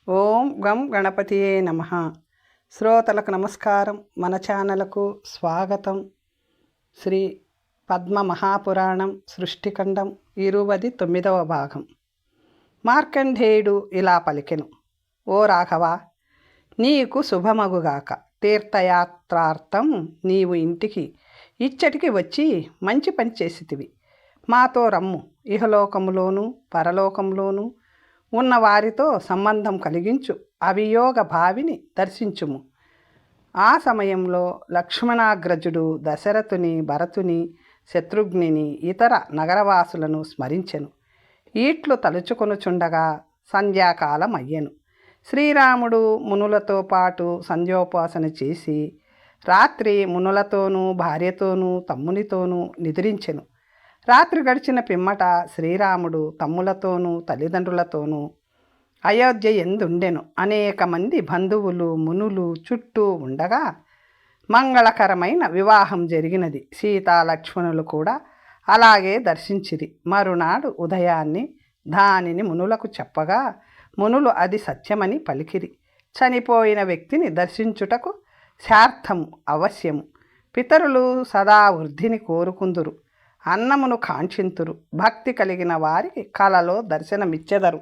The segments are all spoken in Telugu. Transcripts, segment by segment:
ఓం గం గణపతియే నమః. శ్రోతలకు నమస్కారం. మన ఛానల్కు స్వాగతం. శ్రీ పద్మ మహాపురాణం సృష్టిఖండం 29వ భాగం. మార్కండేయుడు ఇలా పలికెను: ఓ రాఘవ, నీకు శుభమగుగాక. తీర్థయాత్రార్థం నీవు ఇంటికి ఇచ్చటికి వచ్చి మంచి పని చేసితివి. మాతో రమ్ము. ఇహలోకములోను పరలోకంలోనూ ఉన్న వారితో సంబంధం కలిగించు అవియోగ భావిని దర్శించుము. ఆ సమయంలో లక్ష్మణాగ్రజుడు దశరథుని, భరతుని, శత్రుఘ్నిని, ఇతర నగరవాసులను స్మరించెను. ఈట్లు తలుచుకొనుచుండగా సంధ్యాకాలం అయ్యెను. శ్రీరాముడు మునులతో పాటు సంధ్యోపాసన చేసి రాత్రి మునులతోనూ భార్యతోనూ తమ్మునితోనూ నిద్రించెను. రాత్రి గడిచిన పిమ్మట శ్రీరాముడు తమ్ములతోనూ తల్లిదండ్రులతోనూ అయోధ్య ఎందుండెను. అనేక మంది బంధువులు మునులు చుట్టూ ఉండగా మంగళకరమైన వివాహం జరిగినది. సీతాలక్ష్మణులు కూడా అలాగే దర్శించిరి. మరునాడు ఉదయాన్ని దానిని మునులకు చెప్పగా మునులు అది సత్యమని పలికిరి. చనిపోయిన వ్యక్తిని దర్శించుటకు శార్థము అవశ్యము. పితరులు సదా వృద్ధిని కోరుకుందురు, అన్నమును కాంక్షింతురు. భక్తి కలిగిన వారికి కలలో దర్శనమిచ్చెదరు.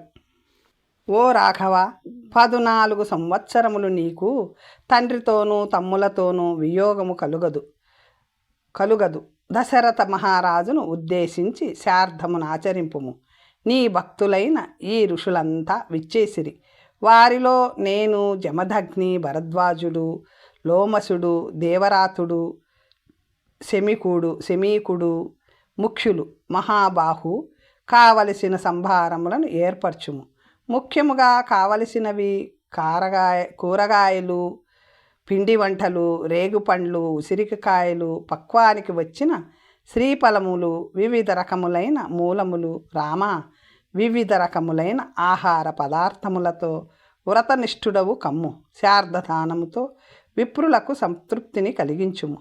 ఓ రాఘవ, 14 సంవత్సరములు నీకు తండ్రితోనూ తమ్ములతోనూ వియోగము కలుగదు. దశరథ మహారాజును ఉద్దేశించి శార్థమును ఆచరింపుము. నీ భక్తులైన ఈ ఋషులంతా విచ్చేసిరి. వారిలో నేను, జమదగ్ని, భరద్వాజుడు, లోమసుడు, దేవరాతుడు, శమీకుడు ముఖ్యులు. మహాబాహు, కావలసిన సంభారములను ఏర్పరచుము. ముఖ్యముగా కావలసినవి కూరగాయలు, పిండి వంటలు, రేగుపండ్లు, ఉసిరికాయలు, పక్వానికి వచ్చిన శ్రీఫలములు, వివిధ రకములైన మూలములు. వివిధ రకములైన ఆహార పదార్థములతో వ్రతనిష్ఠుడవు కమ్ము. శార్ధదానముతో విప్రులకు సంతృప్తిని కలిగించుము.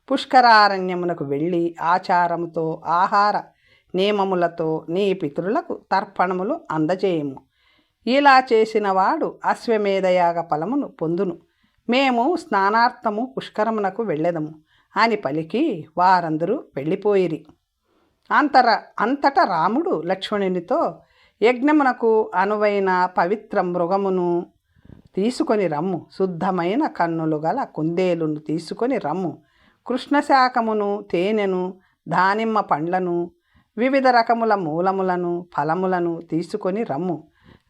పుష్కరారణ్యమునకు వెళ్ళి ఆచారముతో ఆహార నియమములతో నీ పితరులకు తర్పణములు అందజేయము. ఇలా చేసిన వాడు అశ్వమేధయాగ ఫలమును పొందును. మేము స్నానార్థము పుష్కరమునకు వెళ్ళెదము అని పలికి వారందరూ వెళ్ళిపోయిరి. అంతటా రాముడు లక్ష్మణునితో, యజ్ఞమునకు అనువైన పవిత్ర మృగమును తీసుకొని రమ్ము. శుద్ధమైన కన్నులు గల కుందేలును తీసుకొని రమ్ము. కృష్ణశాఖమును, తేనెను, దానిమ్మ పండ్లను, వివిధ రకముల మూలములను, ఫలములను తీసుకొని రమ్ము.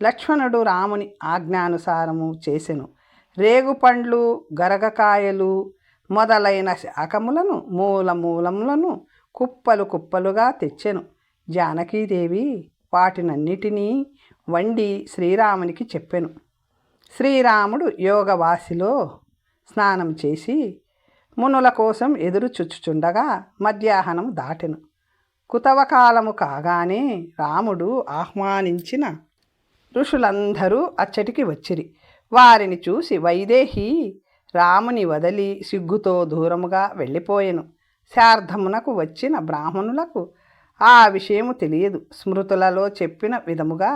లక్ష్మణుడు రాముని ఆజ్ఞానుసారము చేసెను. రేగుపండ్లు, గరగకాయలు మొదలైన శాఖములను, మూలములను కుప్పలుగా తెచ్చెను. జానకీదేవి వాటినన్నిటినీ వండి శ్రీరామునికి చెప్పెను. శ్రీరాముడు యోగవాసిలో స్నానం చేసి మునుల కోసం ఎదురు చుచ్చుచుండగా మధ్యాహ్నం దాటెను. కుతవకాలము కాగానే రాముడు ఆహ్వానించిన ఋషులందరూ అచ్చటికి వచ్చిరి. వారిని చూసి వైదేహి రాముని వదలి సిగ్గుతో దూరముగా వెళ్ళిపోయెను. శార్ధమునకు వచ్చిన బ్రాహ్మణులకు ఆ విషయము తెలియదు. స్మృతులలో చెప్పిన విధముగా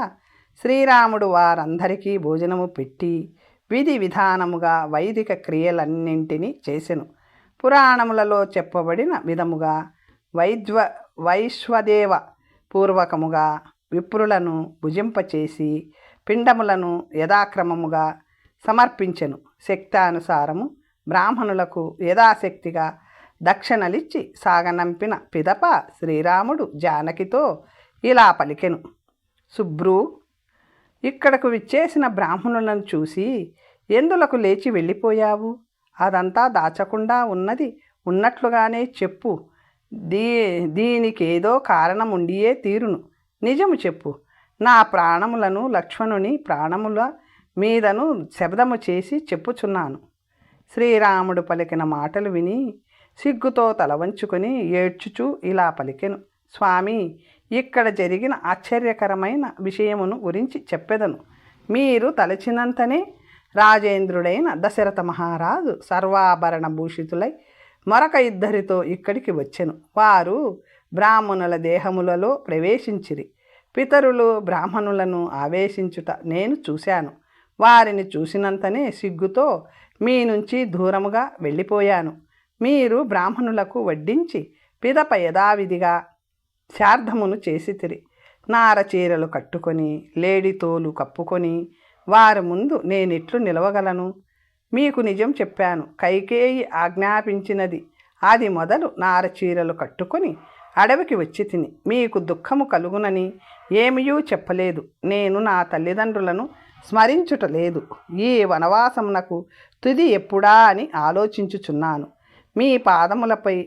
శ్రీరాముడు వారందరికీ భోజనము పెట్టి విధి విధానముగా వైదిక క్రియలన్నింటినీ చేసెను. పురాణములలో చెప్పబడిన విధముగా వైశ్వదేవ పూర్వకముగా విప్రులను భుజింపచేసి పిండములను యథాక్రమముగా సమర్పించెను. శక్తానుసారము బ్రాహ్మణులకు యథాశక్తిగా దక్షిణలిచ్చి సాగనంపిన పిదప శ్రీరాముడు జానకితో ఇలా పలికెను: శుభ్రు, ఇక్కడకు విచ్చేసిన బ్రాహ్మణులను చూసి ఎందులకు లేచి వెళ్ళిపోయావు? అదంతా దాచకుండా ఉన్నది ఉన్నట్లుగానే చెప్పు. దీనికేదో కారణం ఉండియే తీరును. నిజము చెప్పు. నా ప్రాణములను లక్ష్మణుని ప్రాణముల మీదను శబ్దము చేసి చెప్పుచున్నాను. శ్రీరాముడు పలికిన మాటలు విని సిగ్గుతో తల వంచుకొని ఏడ్చుచూ ఇలా పలికెను: స్వామి, ఇక్కడ జరిగిన ఆశ్చర్యకరమైన విషయమును గురించి చెప్పెదను. మీరు తలచినంతనే రాజేంద్రుడైన దశరథ మహారాజు సర్వాభరణ భూషితులై మరొక ఇద్దరితో ఇక్కడికి వచ్చెను. వారు బ్రాహ్మణుల దేహములలో ప్రవేశించిరి. పితరులు బ్రాహ్మణులను ఆవేశించుట నేను చూశాను. వారిని చూసినంతనే సిగ్గుతో మీ నుంచి దూరముగా వెళ్ళిపోయాను. మీరు బ్రాహ్మణులకు వడ్డించి పిదప యథావిధిగా శార్ధమును చేసితిరి. నార చీరలు కట్టుకొని లేడి తోలు కప్పుకొని వారి ముందు నేనిట్లు నిలవగలను? మీకు నిజం చెప్పాను. కైకేయి ఆజ్ఞాపించినది అది మొదలు నార చీరలు కట్టుకొని అడవికి వచ్చి తిని మీకు దుఃఖము కలుగునని ఏమీయూ చెప్పలేదు. నేను నా తల్లిదండ్రులను స్మరించుటలేదు. ఈ వనవాసమునకు తుది ఎప్పుడా అని ఆలోచించుచున్నాను. మీ పాదములపై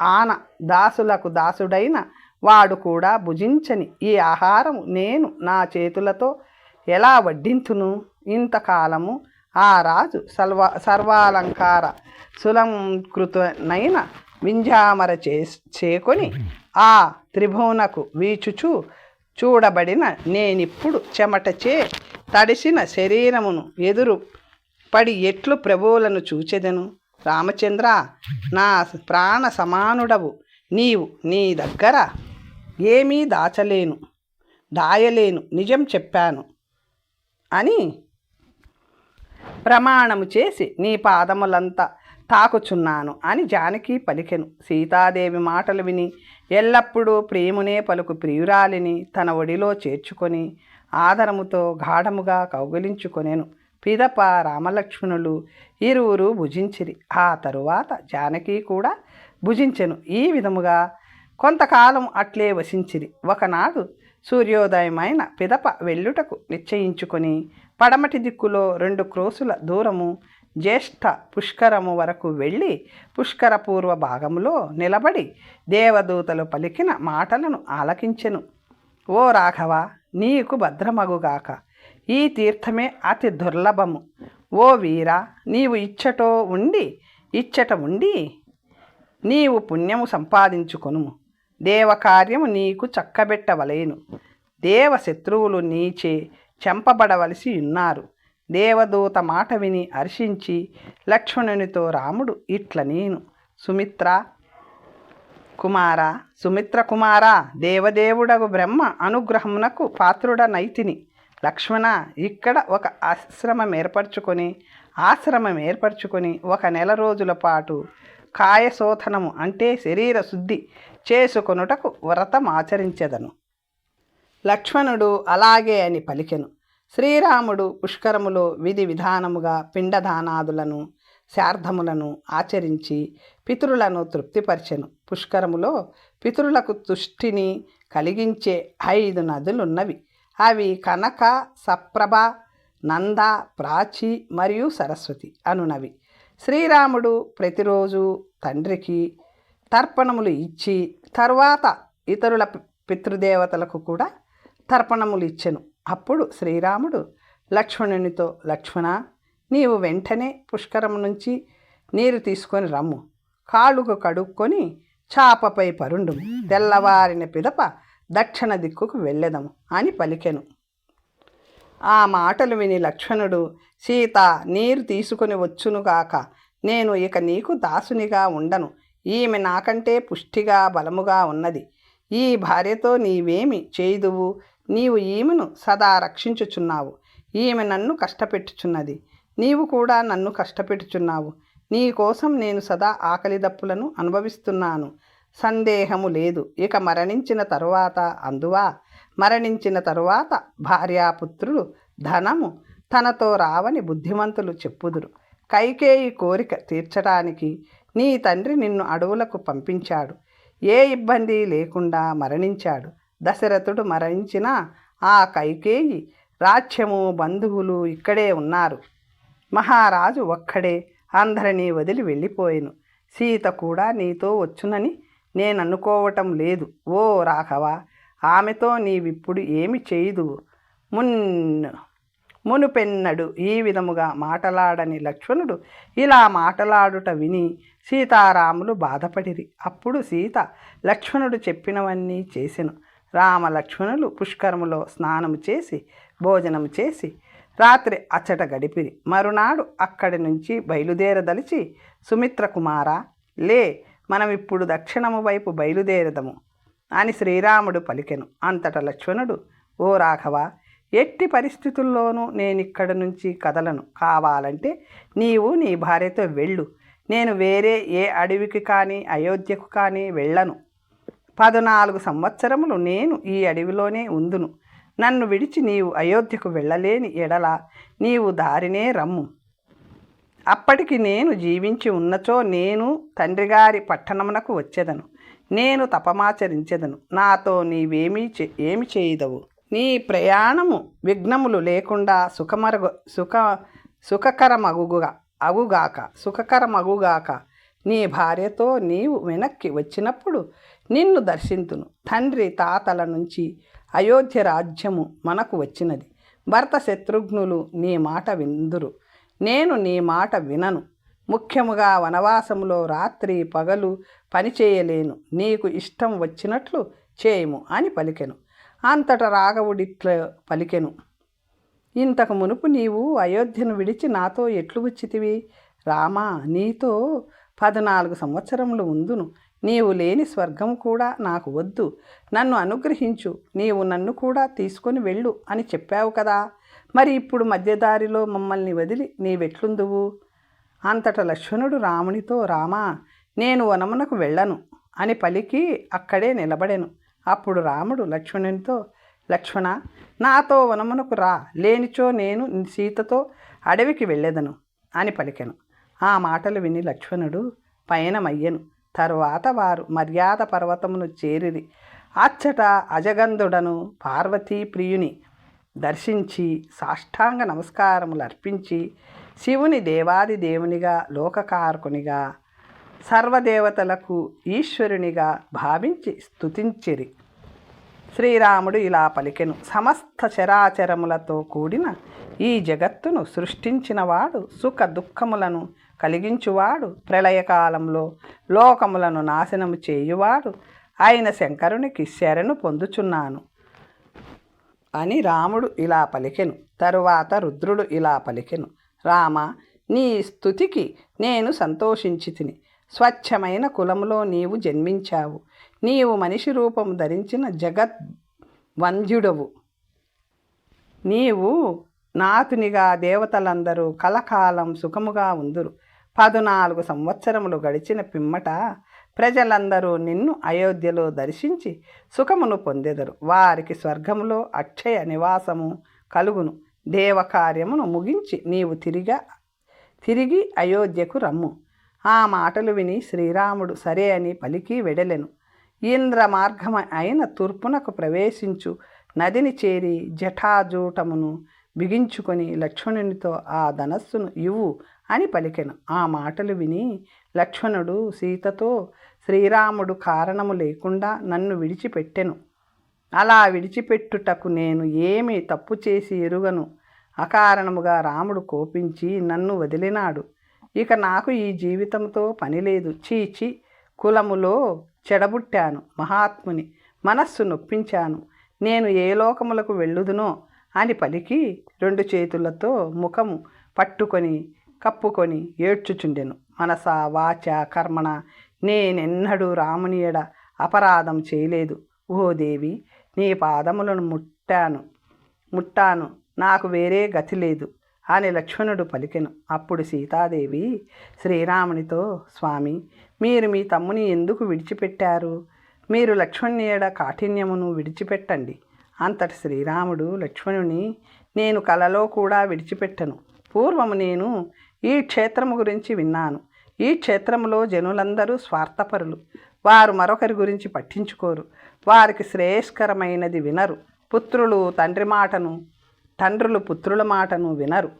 ఆన దాసులకు దాసుడైన వాడు కూడా భుజించని ఈ ఆహారము నేను నా చేతులతో ఎలా వడ్డింతును? ఇంతకాలము ఆ రాజు సర్వాలంకార సులంకృతనైన వింజామర చేకొని ఆ త్రిభువనకు వీచుచు చూడబడిన నేనిప్పుడు చెమటచే తడిసిన శరీరమును ఎదురు పడి ఎట్లు ప్రభువులను చూచెదను? రామచంద్ర, నా ప్రాణ సమానుడవు నీవు. నీ దగ్గర ఏమీ దాయలేను, నిజం చెప్పాను అని ప్రమాణము చేసి నీ పాదములంతా తాకుచున్నాను అని జానకి పలికెను. సీతాదేవి మాటలు విని ఎల్లప్పుడూ ప్రేమునే పలుకు ప్రియురాలిని తన ఒడిలో చేర్చుకొని ఆదరముతో గాఢముగా కౌగిలించుకొనెను. పిదప రామలక్ష్మణులు ఇరువురు భుజించిరి. ఆ తరువాత జానకి కూడా భుజించెను. ఈ విధముగా కొంతకాలం అట్లే వసించిరి. ఒకనాడు సూర్యోదయమైన పిదప వెళ్ళుటకు నిశ్చయించుకొని పడమటి దిక్కులో 2 క్రోసుల దూరము జ్యేష్ఠ పుష్కరము వరకు వెళ్ళి పుష్కర పూర్వ భాగంలో నిలబడి దేవదూతలు పలికిన మాటలను ఆలకించెను. ఓ రాఘవ, నీకు భద్రమగుగాక. ఈ తీర్థమే అతి దుర్లభము. ఓ వీర, నీవు ఇచ్చట ఉండి నీవు పుణ్యము సంపాదించుకొనుము. దేవకార్యము నీకు చక్కబెట్టవలేను. దేవ శత్రువులు నీచే చంపబడవలసి ఉన్నారు. దేవదూత మాట విని హర్షించి లక్ష్మణునితో రాముడు ఇట్ల నేను సుమిత్ర కుమారా, దేవదేవుడగు బ్రహ్మ అనుగ్రహమునకు పాత్రుడనైతిని. లక్ష్మణ, ఇక్కడ ఒక ఆశ్రమం ఏర్పరచుకొని 1 నెల రోజుల పాటు కాయశోధనము అంటే శరీర శుద్ధి చేసుకొనుటకు వ్రతమాచరించెదను. లక్ష్మణుడు అలాగే అని పలికెను. శ్రీరాముడు పుష్కరములో విధి విధానముగా పిండదానాదులను శార్ధములను ఆచరించి పితరులను తృప్తిపరచెను. పుష్కరములో పితరులకు తుష్టిని కలిగించే 5 నదులున్నవి. అవి కనక, సప్రభ, నంద, ప్రాచి మరియు సరస్వతి అనునవి. శ్రీరాముడు ప్రతిరోజు తండ్రికి తర్పణములు ఇచ్చి తరువాత ఇతరుల పితృదేవతలకు కూడా తర్పణములు ఇచ్చెను. అప్పుడు శ్రీరాముడు లక్ష్మణునితో, లక్ష్మణ, నీవు వెంటనే పుష్కరము నుంచి నీరు తీసుకొని రమ్ము. కాళ్ళకు కడుక్కొని చాపపై పరుండుము. తెల్లవారిన పిదప దక్షిణ దిక్కుకు వెళ్ళెదము అని పలికెను. ఆ మాటలు విని లక్ష్మణుడు, సీత, నీరు తీసుకొని వచ్చునుగాక. నేను ఇక నీకు దాసునిగా ఉండను. ఈమె నాకంటే పుష్టిగా బలముగా ఉన్నది. ఈ భార్యతో నీవేమి చేయుదువు? నీవు ఈమెను సదా రక్షించుచున్నావు. ఈమె నన్ను కష్టపెట్టుచున్నది. నీవు కూడా నన్ను కష్టపెట్టుచున్నావు. నీ కోసం నేను సదా ఆకలి దప్పులను అనుభవిస్తున్నాను. సందేహము లేదు. ఇక మరణించిన తరువాత భార్యాపుత్రులు ధనము తనతో రావని బుద్ధిమంతులు చెప్పుదురు. కైకేయి కోరిక తీర్చడానికి నీ తండ్రి నిన్ను అడవులకు పంపించాడు. ఏ ఇబ్బంది లేకుండా మరణించాడు. దశరథుడు మరణించిన ఆ కైకేయి రాజ్యము, బంధువులు ఇక్కడే ఉన్నారు. మహారాజు ఒక్కడే అందరినీ వదిలి వెళ్ళిపోయెను. సీత కూడా నీతో వచ్చునని నేననుకోవటం లేదు. ఓ రాఘవ, ఆమెతో నీవిప్పుడు ఏమి చేయుదువు? మునుపెన్నడు ఈ విధముగా మాటలాడని లక్ష్మణుడు ఇలా మాటలాడుట విని సీతారాములు బాధపడిరి. అప్పుడు సీత లక్ష్మణుడు చెప్పినవన్నీ చేసెను. రామలక్ష్మణులు పుష్కరములో స్నానము చేసి భోజనము చేసి రాత్రి అచ్చట గడిపిరి. మరునాడు అక్కడి నుంచి బయలుదేరదలిచి, సుమిత్ర కుమార, లే, మనమిప్పుడు దక్షిణము వైపు బయలుదేరదము అని శ్రీరాముడు పలికెను. అంతట లక్ష్మణుడు, ఓ రాఘవ, ఎట్టి పరిస్థితుల్లోనూ నేనిక్కడి నుంచి కదలను. కావాలంటే నీవు నీ భార్యతో వెళ్ళు. నేను వేరే ఏ అడవికి కానీ అయోధ్యకు కానీ వెళ్ళను. 14 సంవత్సరములు నేను ఈ అడవిలోనే ఉందును. నన్ను విడిచి నీవు అయోధ్యకు వెళ్ళలేని ఎడల నీవు దారినే రమ్ము. అప్పటికి నేను జీవించి ఉన్నచో నేను తండ్రిగారి పట్టణమునకు వచ్చేదను. నేను తపమాచరించెదను. నాతో ఏమి చేయదవు. నీ ప్రయాణము విఘ్నములు లేకుండా సుఖకరమగుగాక. నీ భార్యతో నీవు వెనక్కి వచ్చినప్పుడు నిన్ను దర్శింతును. తండ్రి తాతల నుంచి అయోధ్య రాజ్యము మనకు వచ్చినది. భర్త శత్రుఘ్నులు నీ మాట విందురు. నేను నీ మాట వినను. ముఖ్యముగా వనవాసములో రాత్రి పగలు పనిచేయలేను. నీకు ఇష్టం వచ్చినట్లు చేయము అని పలికెను. అంతట రాఘవుడిట్ల పలికెను. ఇంతకు మునుపు నీవు అయోధ్యను విడిచి నాతో ఎట్లు వచ్చితివి? రామా, నీతో 14 సంవత్సరములు ఉందును. నీవు లేని స్వర్గం కూడా నాకు వద్దు. నన్ను అనుగ్రహించు. నీవు నన్ను కూడా తీసుకొని వెళ్ళు అని చెప్పావు కదా. మరి ఇప్పుడు మధ్యదారిలో మమ్మల్ని వదిలి నీవెట్లుందువు? అంతట లక్ష్మణుడు రామునితో, రామా, నేను వనమునకు వెళ్ళను అని పలికి అక్కడే నిలబడెను. అప్పుడు రాముడు లక్ష్మణునితో, లక్ష్మణ, నాతో వనమునకు రా, లేనిచో నేను సీతతో అడవికి వెళ్ళెదను అని పలికెను. ఆ మాటలు విని లక్ష్మణుడు పయనమయ్యెను. తరువాత వారు మర్యాద పర్వతమును చేరిరి. అచ్చట అజగంధుడను పార్వతీ ప్రియుని దర్శించి సాష్టాంగ నమస్కారములు అర్పించి శివుని దేవాది దేవునిగా, లోకకారకునిగా, సర్వదేవతలకు ఈశ్వరునిగా భావించి స్తుతించిరి. శ్రీరాముడు ఇలా పలికెను. సమస్త చరాచరములతో కూడిన ఈ జగత్తును సృష్టించినవాడు, సుఖ దుఃఖములను కలిగించువాడు, ప్రళయకాలంలో లోకములను నాశనము చేయువాడు అయిన శంకరునికి శరణు పొందుచున్నాను అని రాముడు ఇలా పలికెను. తరువాత రుద్రుడు ఇలా పలికెను. రామ, నీ స్తుతికి నేను సంతోషించి తిని. స్వచ్ఛమైన కులములో నీవు జన్మించావు. నీవు మనిషి రూపము ధరించిన జగద్వంద్యుడవు. నీవు నాతునిగా దేవతలందరూ కలకాలం సుఖముగా ఉందురు. 14 సంవత్సరములు గడిచిన పిమ్మట ప్రజలందరూ నిన్ను అయోధ్యలో దర్శించి సుఖమును పొందెదరు. వారికి స్వర్గములో అక్షయ నివాసము కలుగును. దేవకార్యమును ముగించి నీవు తిరిగి అయోధ్యకు రమ్ము. ఆ మాటలు విని శ్రీరాముడు సరే అని పలికి వెడలెను. ఇంద్ర మార్గమ అయిన తూర్పునకు ప్రవేశించు నదిని చేరి జటాజూటమును బిగించుకొని లక్ష్మణునితో ఆ ధనస్సును ఇవ్వు అని పలికెను. ఆ మాటలు విని లక్ష్మణుడు సీతతో, శ్రీరాముడు కారణము లేకుండా నన్ను విడిచిపెట్టెను. అలా విడిచిపెట్టుటకు నేను ఏమి తప్పు చేసి ఎరుగను. అకారణముగా రాముడు కోపించి నన్ను వదిలినాడు. ఇక నాకు ఈ జీవితంతో పనిలేదు. చీచి, కులములో చెడబుట్టాను. మహాత్ముని మనస్సు నొప్పించాను. నేను ఏ లోకములకు వెళ్ళుదునో అని పలికి 2 చేతులతో ముఖము పట్టుకొని కప్పుకొని ఏడ్చుచుండెను. మనస వాచ కర్మణ నేనెన్నడూ రాముని ఎడ అపరాధం చేయలేదు. ఓ దేవి, నీ పాదములను ముట్టాను, నాకు వేరే గతి లేదు అని లక్ష్మణుడు పలికెను. అప్పుడు సీతాదేవి శ్రీరామునితో, స్వామి, మీరు మీ తమ్ముని ఎందుకు విడిచిపెట్టారు? మీరు లక్ష్మణుని ఎడ కాఠిన్యమును విడిచిపెట్టండి. అంతటి శ్రీరాముడు లక్ష్మణుని, నేను కలలో కూడా విడిచిపెట్టను. పూర్వము నేను ఈ క్షేత్రము గురించి విన్నాను. ఈ క్షేత్రములో జనులందరూ స్వార్థపరులు. వారు మరొకరి గురించి పట్టించుకోరు. వారికి శ్రేయస్కరమైనది వినరు. పుత్రులు తండ్రి మాటను, తండ్రులు పుత్రుల మాటను వినరు.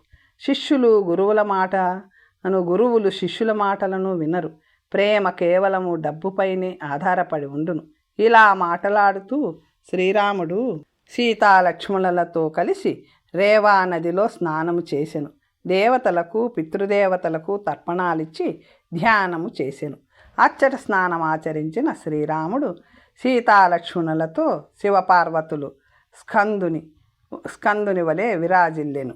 శిష్యులు గురువుల మాటను, గురువులు శిష్యుల మాటలను వినరు. ప్రేమ కేవలము డబ్బుపైనే ఆధారపడి ఉండును. ఇలా మాట్లాడుతూ శ్రీరాముడు సీతాలక్ష్మణులతో కలిసి రేవా నదిలో స్నానము చేసెను. దేవతలకు పితృదేవతలకు తర్పణాలిచ్చి ధ్యానము చేసెను. అచ్చట స్నానమాచరించిన శ్రీరాముడు సీతాలక్ష్మణులతో శివపార్వతులు స్కందుని వలె విరాజిల్లెను.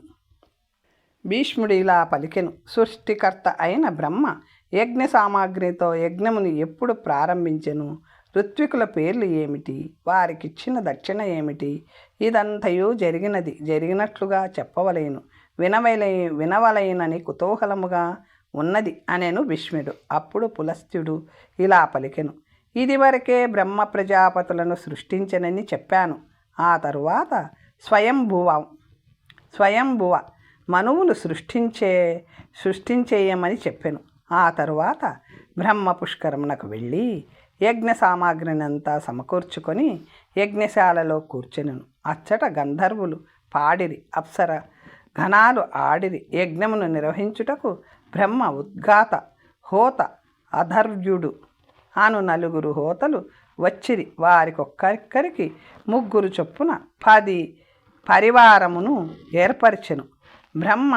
భీష్ముడు ఇలా పలికెను. సృష్టికర్త అయిన బ్రహ్మ యజ్ఞ సామాగ్రితో యజ్ఞముని ఎప్పుడు ప్రారంభించెను? ఋత్వికుల పేర్లు ఏమిటి, వారికిచ్చిన దక్షిణ ఏమిటి, ఇదంతయు జరిగినట్లుగా చెప్పవలేను, వినవలైనని కుతూహలముగా ఉన్నది అనేను భీష్ముడు. అప్పుడు పులస్త్యుడు ఇలా పలికెను: ఇదివరకే బ్రహ్మ ప్రజాపతులను సృష్టించనని చెప్పాను. ఆ తరువాత స్వయంభువ మనువులు సృష్టించేయమని చెప్పాను. ఆ తరువాత బ్రహ్మ పుష్కరమునకు వెళ్ళి యజ్ఞ సామాగ్రినంతా సమకూర్చుకొని యజ్ఞశాలలో కూర్చెనను. అచ్చట గంధర్వులు పాడిరి, అప్సర ఘనాలు ఆడిరి. యజ్ఞమును నిర్వహించుటకు బ్రహ్మ, ఉద్గాత, హోత, అధర్వ్యుడు అను 4 హోతలు వచ్చిరి. వారికొక్కరికి 3 చొప్పున 10 పరివారమును ఏర్పరచెను. బ్రహ్మ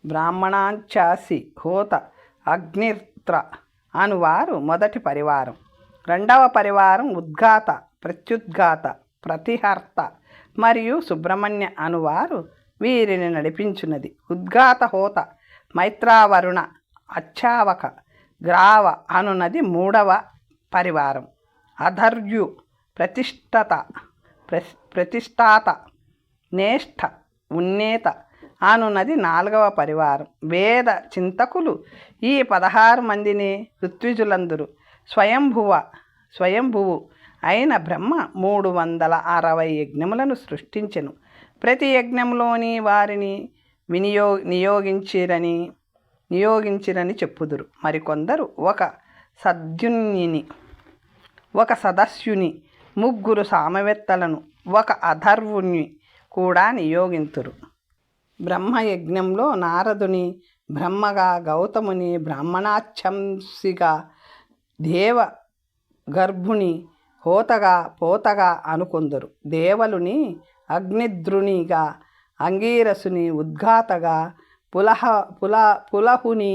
బ్రాహ్మణాంచాసి, హోత, అగ్నిర్త్ర అనువారు మొదటి పరివారం. 2వ పరివారం ఉద్గాత, ప్రత్యుద్గాత, ప్రతిహర్త మరియు సుబ్రహ్మణ్య అనువారు వీరిని నడిపించున్నది. ఉద్గాత, హోత, మైత్రావరుణ, అచ్చావక, గ్రావ అనున్నది 3వ పరివారం. అధర్యు, ప్రతిష్టాత, నేష్ఠ, ఉన్నేత అనున్నది 4వ పరివారం. వేద చింతకులు ఈ 16 మందిని ఋత్విజులందరూ. స్వయంభువు అయిన బ్రహ్మ 360 యజ్ఞములను సృష్టించెను. ప్రతి యజ్ఞంలోని వారిని నియోగించిరని చెప్పుదురు. మరికొందరు ఒక సదస్యుని, 3 సామవేత్తలను, 1 అధర్వుని కూడా నియోగింతురు. బ్రహ్మయజ్ఞంలో నారదుని బ్రహ్మగా, గౌతముని బ్రాహ్మణాంశంసిగా, దేవ గర్భుని హోతగా, పోతగా అనుకొందరు. దేవలుని అగ్నిద్రునిగా, అంగీరసుని ఉద్గాతగా, పులహుని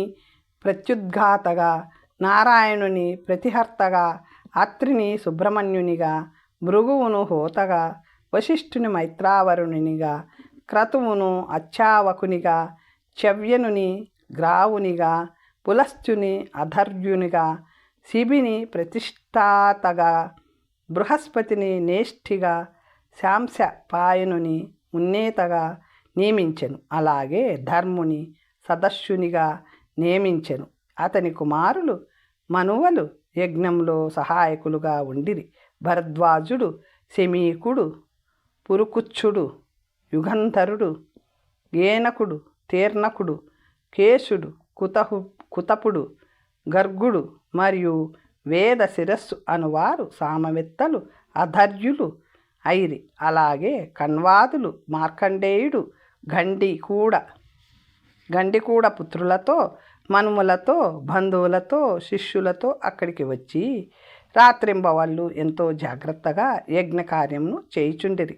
ప్రత్యుద్గాతగా, నారాయణుని ప్రతిహర్తగా, అత్రిని సుబ్రహ్మణ్యునిగా, భృగువును హోతగా, వశిష్ఠుని మైత్రావరుణునిగా, క్రతువును అచ్చావకునిగా, చవ్యనుని గ్రావునిగా, పులస్త్యుని అధర్యునిగా, శిబిని ప్రతిష్ఠాతగా, బృహస్పతిని నేష్ఠిగా, శాంశ పాయనుని ఉన్నేతగా నియమించెను. అలాగే ధర్ముని సదస్యునిగా నియమించెను. అతని కుమారులు మనువలు యజ్ఞంలో సహాయకులుగా ఉండిరి. భరద్వాజుడు, శమీకుడు, పురుకుచ్చుడు, యుగంధరుడు, ఏనకుడు, తీర్ణకుడు, కేశుడు, కుతపుడు, గర్గుడు మరియు వేద శిరస్సు అనువారు సామవేత్తలు, అధర్యులు ఐరి. అలాగే కణ్వాదులు, మార్కండేయుడు, గండికూడ పుత్రులతో, మనుములతో, బంధువులతో, శిష్యులతో అక్కడికి వచ్చి రాత్రింబవళ్ళు ఎంతో జాగ్రత్తగా యజ్ఞ కార్యమును చేయుచుండిరి.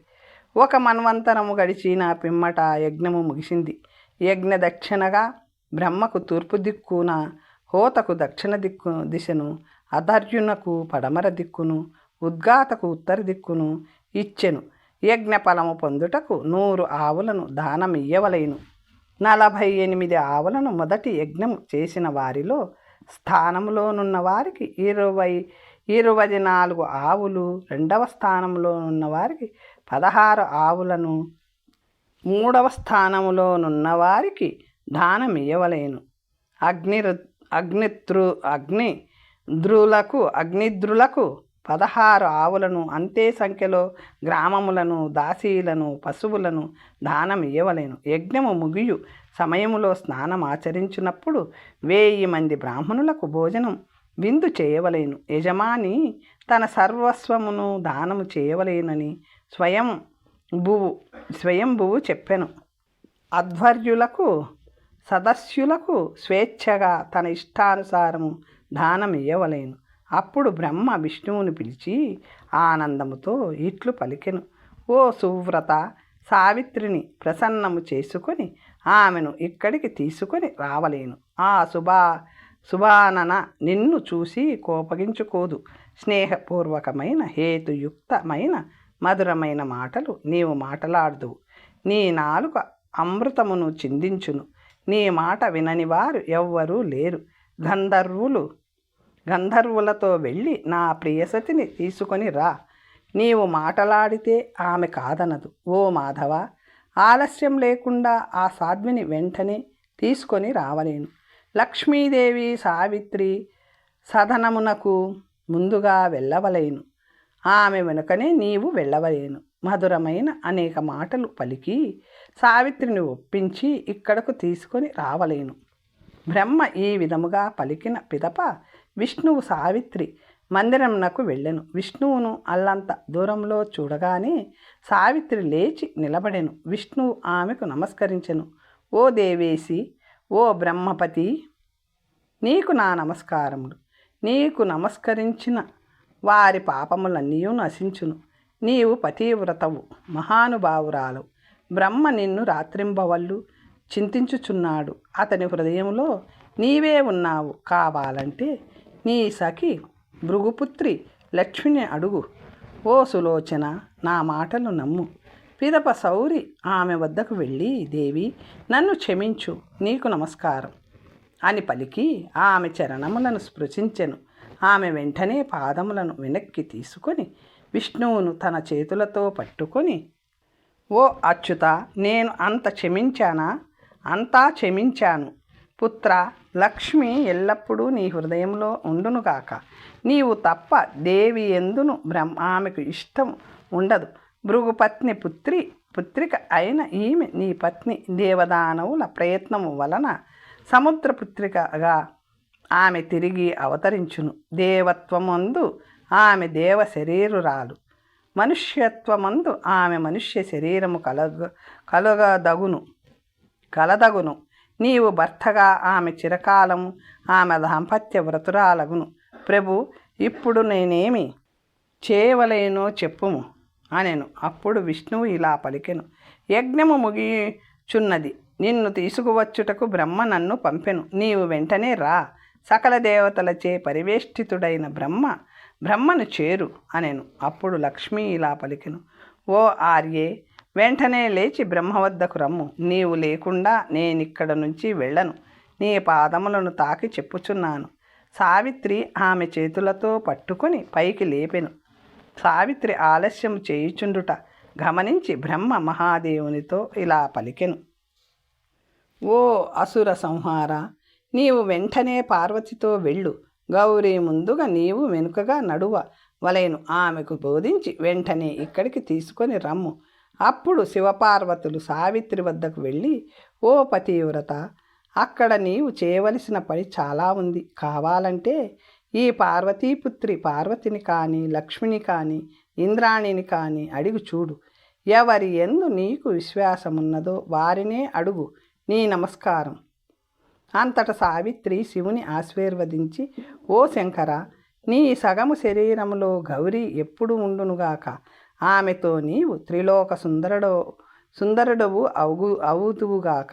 1 మన్వంతరము గడిచిన పిమ్మట యజ్ఞము ముగిసింది. యజ్ఞ దక్షిణగా బ్రహ్మకు తూర్పు దిక్కున, హోతకు దక్షిణ దిశను, అధర్యునకు పడమర దిక్కును, ఉద్గాతకు ఉత్తర దిక్కును ఇచ్చెను. యజ్ఞ ఫలము పొందుటకు 100 ఆవులను దానమియ్యవలెను. 48 ఆవులను మొదటి యజ్ఞము చేసిన వారిలో స్థానములోనున్న వారికి 24 ఆవులు, 2వ స్థానంలోనున్న వారికి 16 ఆవులను, 3వ స్థానములోనున్న వారికి దానమియ్యవలెను. అగ్నిద్రులకు 16 ఆవులను, అంతే సంఖ్యలో గ్రామములను, దాసీలను, పశువులను దానమియ్యవలెను. యజ్ఞము ముగియు సమయములో స్నానం ఆచరించినప్పుడు 1000 మంది బ్రాహ్మణులకు భోజనం విందు చేయవలెను. యజమాని తన సర్వస్వమును దానము చేయవలెనని స్వయంభువు చెప్పెను. అధ్వర్యులకు, సదస్యులకు స్వేచ్ఛగా తన ఇష్టానుసారము దానమియ్యవలెను. అప్పుడు బ్రహ్మ విష్ణువుని పిలిచి ఆనందముతో ఇట్లు పలికెను: ఓ సువ్రత, సావిత్రిని ప్రసన్నము చేసుకొని ఆమెను ఇక్కడికి తీసుకొని రావలేను. ఆ శుభానన నిన్ను చూసి కోపగించుకోదు. స్నేహపూర్వకమైన, హేతుయుక్తమైన, మధురమైన మాటలు నీవు మాట్లాడుదువు. నీ నాలుక అమృతమును చిందించును. నీ మాట వినని వారు ఎవ్వరూ లేరు. గంధర్వులతో వెళ్ళి నా ప్రియసతిని తీసుకొని రా. నీవు మాటలాడితే ఆమె కాదనదు. ఓ మాధవ, ఆలస్యం లేకుండా ఆ సాధ్విని వెంటనే తీసుకొని రావలేను. లక్ష్మీదేవి సావిత్రి సదనమునకు ముందుగా వెళ్ళవలేను. ఆమె వెనుకనే నీవు వెళ్ళవలేను. మధురమైన అనేక మాటలు పలికి సావిత్రిని ఒప్పించి ఇక్కడకు తీసుకొని రావలేను. బ్రహ్మ ఈ విధముగా పలికిన పిదప విష్ణువు సావిత్రి మందిరమునకు వెళ్ళెను. విష్ణువును అల్లంత దూరంలో చూడగానే సావిత్రి లేచి నిలబడెను. విష్ణువు ఆమెకు నమస్కరించెను. ఓ దేవేసి, ఓ బ్రహ్మపతి, నీకు నా నమస్కారములు. నీకు నమస్కరించిన వారి పాపములన్నీ నశించును. నీవు పతివ్రతవు, మహానుభావురాలు. బ్రహ్మ నిన్ను రాత్రింబవళ్ళు చింతించుచున్నాడు. అతని హృదయంలో నీవే ఉన్నావు. కావాలంటే నీ సఖి భృగుపుత్రి లక్ష్మిని అడుగు. ఓ సులోచన, నా మాటలు నమ్ము. పిదప సౌరి ఆమె వద్దకు వెళ్ళి, దేవి, నన్ను క్షమించు, నీకు నమస్కారం అని పలికి ఆమె చరణములను స్పృశించెను. ఆమె వెంటనే పాదములను వెనక్కి తీసుకొని విష్ణువును తన చేతులతో పట్టుకొని, ఓ అచ్యుత, నేను అంతా క్షమించాను. పుత్ర, లక్ష్మి ఎల్లప్పుడూ నీ హృదయంలో ఉండునుగాక. నీవు తప్ప దేవి ఎందును ఆమెకు ఇష్టం ఉండదు. భృగుపత్ని పుత్రిక అయిన ఈమె నీ పత్ని. దేవదానవుల ప్రయత్నము వలన సముద్రపుత్రికగా ఆమె తిరిగి అవతరించును. దేవత్వమందు ఆమె దేవ శరీరురాలు, మనుష్యత్వమందు ఆమె మనుష్య శరీరము కలదగును. నీవు భర్తగా ఆమె చిరకాలము ఆమె దాంపత్య వ్రతురాలగును. ప్రభు, ఇప్పుడు నేనేమి చేయవలేనో చెప్పుము అనెను. అప్పుడు విష్ణువు ఇలా పలికెను. యజ్ఞము ముగిచున్నది. నిన్ను తీసుకువచ్చుటకు బ్రహ్మ నన్ను పంపెను. నీవు వెంటనే రా. సకల దేవతలచే పరివేష్టితుడైన బ్రహ్మను చేరు అనెను. అప్పుడు లక్ష్మి ఇలా పలికెను. ఓ ఆర్యే, వెంటనే లేచి బ్రహ్మ వద్దకు రమ్ము. నీవు లేకుండా నేనిక్కడ నుంచి వెళ్ళను. నీ పాదములను తాకి చెప్పుచున్నాను. సావిత్రి ఆమె చేతులతో పట్టుకొని పైకి లేపెను. సావిత్రి ఆలస్యం చేయుచుండుట గమనించి బ్రహ్మ మహాదేవునితో ఇలా పలికెను. ఓ అసుర సంహార, నీవు వెంటనే పార్వతితో వెళ్ళు. గౌరీ ముందుగా నీవు వెనుకగా నడువ వలెను. ఆమెకు బోధించి వెంటనే ఇక్కడికి తీసుకొని రమ్ము. అప్పుడు శివపార్వతులు సావిత్రి వద్దకు వెళ్ళి, ఓ పతివ్రత, అక్కడ నీవు చేయవలసిన పని చాలా ఉంది. కావాలంటే ఈ పార్వతిని కానీ, లక్ష్మిని కానీ, ఇంద్రాణిని కానీ అడిగి చూడు. ఎవరి యందు నీకు విశ్వాసమున్నదో వారినే అడుగు. నీ నమస్కారం. అంతట సావిత్రి శివుని ఆశీర్వదించి, ఓ శంకర, నీ సగము శరీరములో గౌరీ ఎప్పుడు ఉండునుగాక. ఆమెతో నీవు త్రిలోక సుందరుడవు అవుతువుగాక.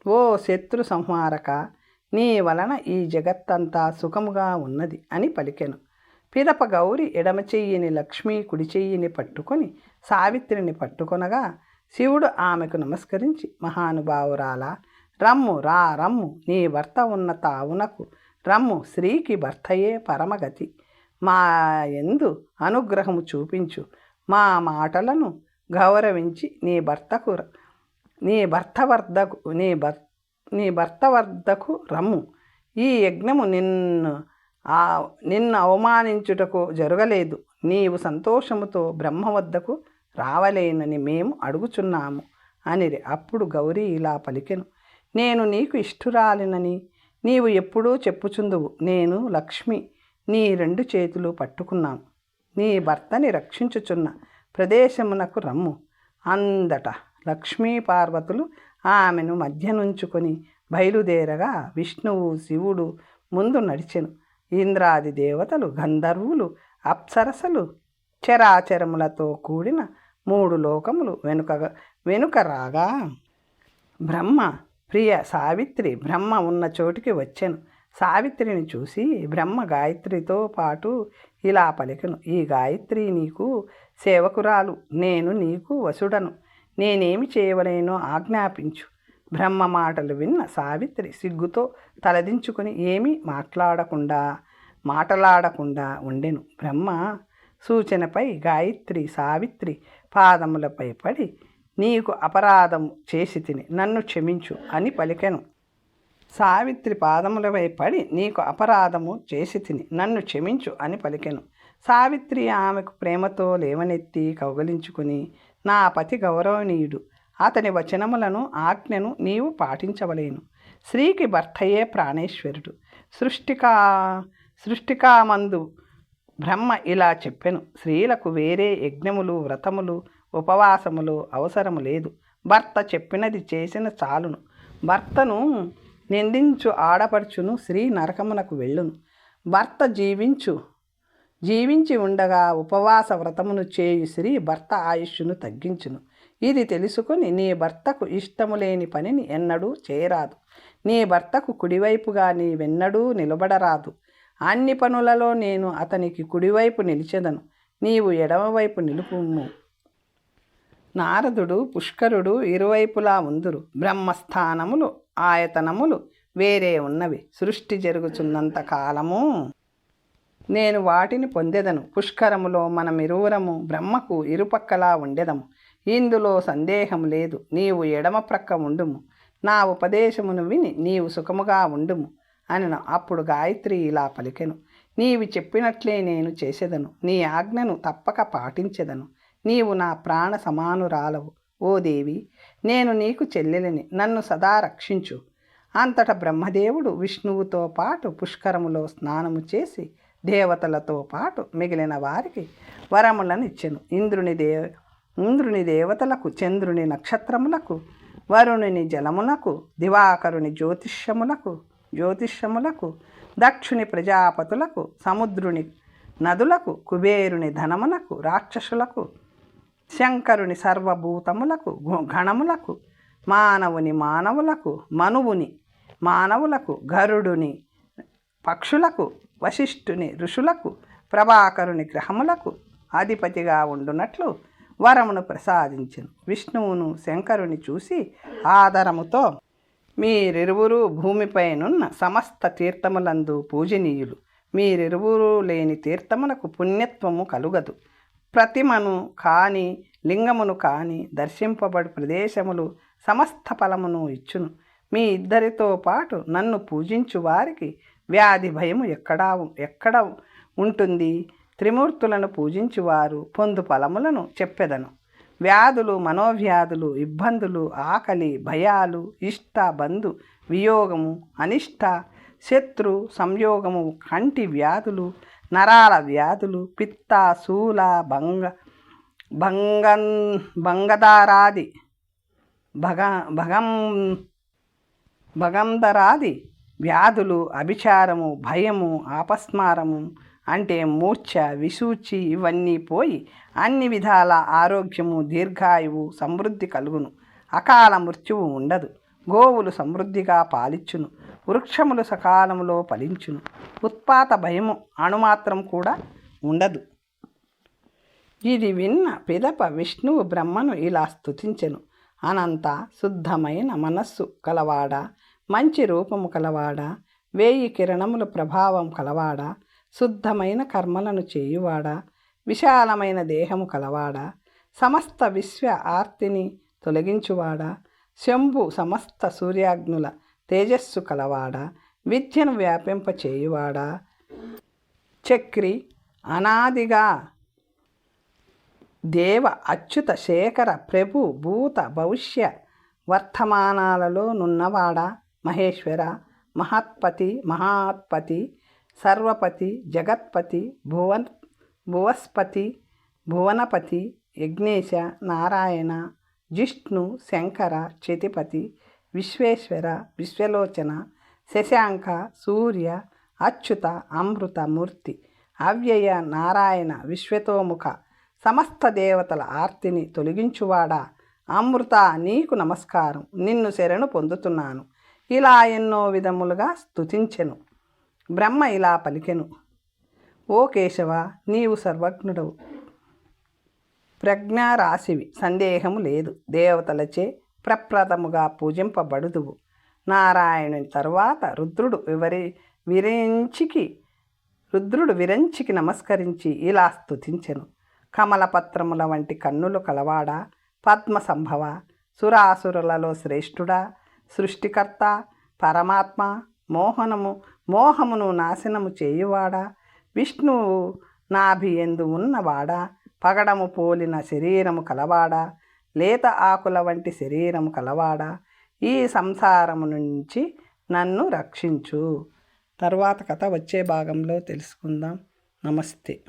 ఓ శత్రు సంహారక, నీ వలన ఈ జగత్తంతా సుఖముగా ఉన్నది అని పలికెను. పిదప గౌరి ఎడమ చెయ్యిని లక్ష్మి కుడి చెయ్యిని పట్టుకొని సావిత్రిని పట్టుకొనగా శివుడు ఆమెకు నమస్కరించి, మహానుభావురాలా, రమ్ము, నీ భర్త ఉన్న తావునకు రమ్ము. స్త్రీకి భర్తయే పరమగతి. మా యందు అనుగ్రహము చూపించు. మా మాటలను గౌరవించి నీ భర్త వద్దకు రమ్ము. ఈ యజ్ఞము నిన్ను అవమానించుటకు జరగలేదు. నీవు సంతోషముతో బ్రహ్మ వద్దకు రావలేనని మేము అడుగుచున్నాము అనిరి. అప్పుడు గౌరీ ఇలా పలికెను. నేను నీకు ఇష్టురాలినని నీవు ఎప్పుడూ చెప్పుచుందువు. నేను లక్ష్మి నీ 2 చేతులు పట్టుకున్నాను. నీ భర్తని రక్షించుచున్న ప్రదేశమునకు రమ్ము. అందట లక్ష్మీ పార్వతులు ఆమెను మధ్యనుంచుకొని బయలుదేరగా విష్ణువు శివుడు ముందు నడిచెను. ఇంద్రాది దేవతలు, గంధర్వులు, అప్సరసలు, చరాచరములతో కూడిన 3 లోకములు వెనుక రాగా ప్రియ సావిత్రి బ్రహ్మ ఉన్న చోటికి వచ్చెను. సావిత్రిని చూసి బ్రహ్మ గాయత్రితో పాటు ఇలా పలికెను. ఈ గాయత్రి నీకు సేవకురాలు. నేను నీకు వసుడను. నేనేమి చేయవలేనో ఆజ్ఞాపించు. బ్రహ్మ మాటలు విన్న సావిత్రి సిగ్గుతో తలదించుకొని ఏమీ మాటలాడకుండా ఉండెను. బ్రహ్మ సూచనపై గాయత్రి సావిత్రి పాదములపై పడి, నీకు అపరాధము చేసి తిని నన్ను క్షమించు అని పలికెను. సావిత్రి పాదములపై పడి, నీకు అపరాధము చేసి తిని నన్ను క్షమించు అని పలికెను. సావిత్రి ఆమెకు ప్రేమతో లేవనెత్తి కౌగలించుకుని, నా పతి గౌరవనీయుడు, అతని వచనములను ఆజ్ఞను నీవు పాటించవలేను. స్త్రీకి భర్తయే ప్రాణేశ్వరుడు. సృష్టికామందు బ్రహ్మ ఇలా చెప్పెను. స్త్రీలకు వేరే యజ్ఞములు, వ్రతములు, ఉపవాసములు అవసరము లేదు. భర్త చెప్పినది చేసిన చాలును. భర్తను నిందించు ఆడపడుచును స్త్రీ నరకమునకు వెళ్ళును. భర్త జీవించి ఉండగా ఉపవాస వ్రతమును చేయు స్త్రీ భర్త ఆయుష్ను తగ్గించును. ఇది తెలుసుకొని నీ భర్తకు ఇష్టము లేని పనిని ఎన్నడూ చేయరాదు. నీ భర్తకు కుడివైపుగా నీవెన్నడూ నిలబడరాదు. అన్ని పనులలో నేను అతనికి కుడివైపు నిలిచెదను, నీవు ఎడమవైపు నిలుపుము. నారదుడు పుష్కరుడు ఇరువైపులా ఉందురు. బ్రహ్మస్థానములు ఆయతనములు వేరే ఉన్నవి. సృష్టి జరుగుతున్నంత కాలము నేను వాటిని పొందెదను. పుష్కరములో మనమిరువురము బ్రహ్మకు ఇరుపక్కలా ఉండెదము. ఇందులో సందేహం లేదు. నీవు ఎడమ ప్రక్క ఉండుము. నా ఉపదేశమును విని నీవు సుఖముగా ఉండుము అనను. అప్పుడు గాయత్రి ఇలా పలికెను. నీవు చెప్పినట్లే నేను చేసేదను. నీ ఆజ్ఞను తప్పక పాటించెదను. నీవు నా ప్రాణ సమానురాలవు. ఓ దేవి, నేను నీకు చెల్లెలిని. నన్ను సదా రక్షించు. అంతటా బ్రహ్మదేవుడు విష్ణువుతో పాటు పుష్కరములో స్నానము చేసి దేవతలతో పాటు మిగిలిన వారికి వరములనిచ్చెను. ఇంద్రుని దేవతలకు, చంద్రుని నక్షత్రములకు, వరుణుని జలములకు, దివాకరుని జ్యోతిష్యములకు, దక్షుని ప్రజాపతులకు, సముద్రుని నదులకు, కుబేరుని ధనమునకు, రాక్షసులకు, శంకరుని సర్వభూతములకు, గణములకు, మానవులకు, గరుడుని పక్షులకు, వశిష్ఠుని ఋషులకు, ప్రభాకరుని గ్రహములకు అధిపతిగా ఉండునట్లు వరమును ప్రసాదించెను. విష్ణువును శంకరుని చూసి ఆదరముతో, మీరిరువురు భూమిపైనున్న సమస్త తీర్థములందు పూజనీయులు. మీరిరువురు లేని తీర్థమునకు పుణ్యత్వము కలుగదు. ప్రతిమను కాని లింగమును కాని దర్శింపబడు ప్రదేశములు సమస్త ఫలమును ఇచ్చును. మీ ఇద్దరితో పాటు నన్ను పూజించు వారికి వ్యాధి భయము ఎక్కడ ఉంటుంది? త్రిమూర్తులను పూజించువారు పొందు ఫలములను చెప్పెదను. వ్యాధులు, మనోవ్యాధులు, ఇబ్బందులు, ఆకలి, భయాలు, ఇష్ట బంధు వియోగము, అనిష్ట శత్రు సంయోగము, కంటి వ్యాధులు, నరాల వ్యాధులు, పిత్త, శూల, భంగదారాది భగంధరాది వ్యాధులు, అభిచారము, భయము, ఆపస్మారము అంటే మూర్ఛ, విసూచి ఇవన్నీ పోయి అన్ని విధాల ఆరోగ్యము, దీర్ఘాయువు, సమృద్ధి కలుగును. అకాల మృత్యువు ఉండదు. గోవులు సమృద్ధిగా పాలిచ్చును. వృక్షములు సకాలములో ఫలించును. ఉత్పాత భయము అణుమాత్రం కూడా ఉండదు. ఇది విన్న పిదప విష్ణువు బ్రహ్మను ఇలా స్తుతించెను. అనంత శుద్ధమైన మనస్సు కలవాడా, మంచి రూపము కలవాడా, 1000 కిరణముల ప్రభావం కలవాడా, శుద్ధమైన కర్మలను చేయువాడా, విశాలమైన దేహము కలవాడా, సమస్త విశ్వ ఆర్తిని తొలగించువాడా, శంభు సమస్త సూర్యాగ్నుల తేజస్సు కలవాడా, విద్యను వ్యాపింపచేయువాడా, చక్రి అనాదిగా దేవ అచ్యుత శేఖర ప్రభు భూత భవిష్య వర్తమానాలలో నున్నవాడా, మహేశ్వర, మహాత్పతి, సర్వపతి, జగత్పతి, భువస్పతి, భువనపతి, యజ్ఞేశ, నారాయణ, జిష్ణు, శంకర, చతిపతి, విశ్వేశ్వర, విశ్వలోచన, శశాంక, సూర్య, అచ్యుత, అమృత మూర్తి, అవ్యయ, నారాయణ, విశ్వతోముఖ, సమస్త దేవతల ఆర్తిని తొలగించువాడా, అమృత, నీకు నమస్కారం, నిన్ను శరణు పొందుతున్నాను. ఇలా ఎన్నో విధములుగా స్తుతించెను. బ్రహ్మ ఇలా పలికెను. ఓ కేశవ, నీవు సర్వజ్ఞుడవు, ప్రజ్ఞారాశివి, సందేహము లేదు. దేవతలచే ప్రప్రథముగా పూజింపబడుదువు. నారాయణుని తరువాత రుద్రుడు విరంచికి నమస్కరించి ఇలా స్తుతించెను. కమలపత్రముల వంటి కన్నులు కలవాడా, పద్మ సంభవ, సురాసురులలో శ్రేష్ఠుడా, సృష్టికర్త, పరమాత్మ, మోహమును నాశనము చేయువాడా, విష్ణువు నాభియందు ఉన్నవాడా, పగడము పోలిన శరీరము కలవాడా, లేత ఆకుల వంటి శరీరము కలవాడా, ఈ సంసారము నుంచి నన్ను రక్షించు. తర్వాత కథ వచ్చే భాగంలో తెలుసుకుందాం. నమస్తే.